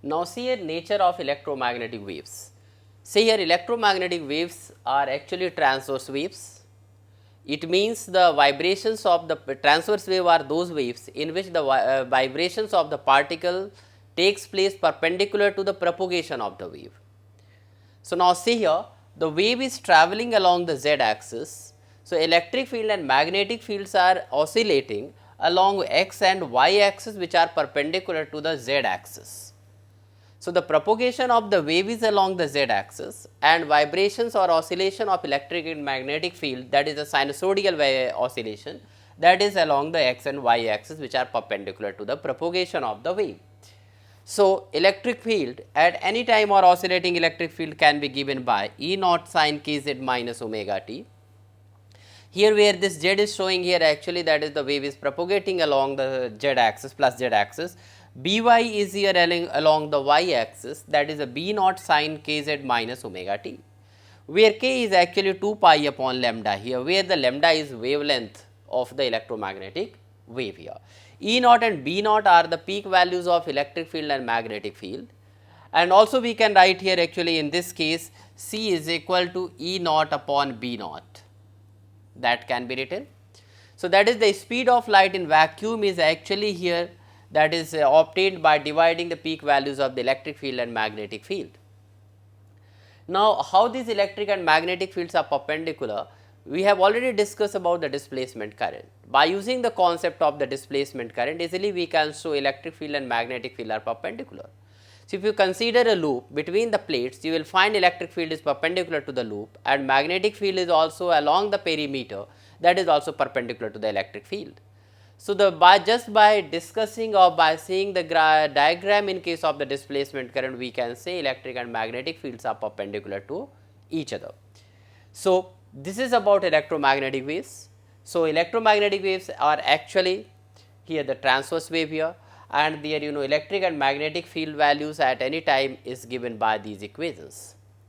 Now see here nature of electromagnetic waves. See here electromagnetic waves are actually transverse waves. It means the vibrations of the transverse wave are those waves in which the vibrations of the particle takes place perpendicular to the propagation of the wave. So now see here the wave is travelling along the z axis. So electric field and magnetic fields are oscillating along x and y axis which are perpendicular to the z axis. So the propagation of the wave is along the z axis and vibrations or oscillation of electric and magnetic field, that is a sinusoidal oscillation, that is along the x and y axis which are perpendicular to the propagation of the wave. So electric field at any time or oscillating electric field can be given by E naught sin kz minus omega t. Here where this z is showing here, actually that is the wave is propagating along the z axis plus z axis. By is here along the y axis, that is a b naught sin kz minus omega t, where k is actually 2 pi upon lambda here, where the lambda is wavelength of the electromagnetic wave here. E naught and B naught are the peak values of electric field and magnetic field, and also we can write here actually in this case C is equal to E naught upon B naught, that can be written. So that is the speed of light in vacuum is actually here, that is obtained by dividing the peak values of the electric field and magnetic field. Now how these electric and magnetic fields are perpendicular? We have already discussed about the displacement current. By using the concept of the displacement current, easily we can show electric field and magnetic field are perpendicular. So if you consider a loop between the plates, you will find electric field is perpendicular to the loop and magnetic field is also along the perimeter, that is also perpendicular to the electric field. So just by discussing or by seeing the diagram in case of the displacement current, we can say electric and magnetic fields are perpendicular to each other. So this is about electromagnetic waves. So electromagnetic waves are actually here the transverse wave here, and there electric and magnetic field values at any time is given by these equations.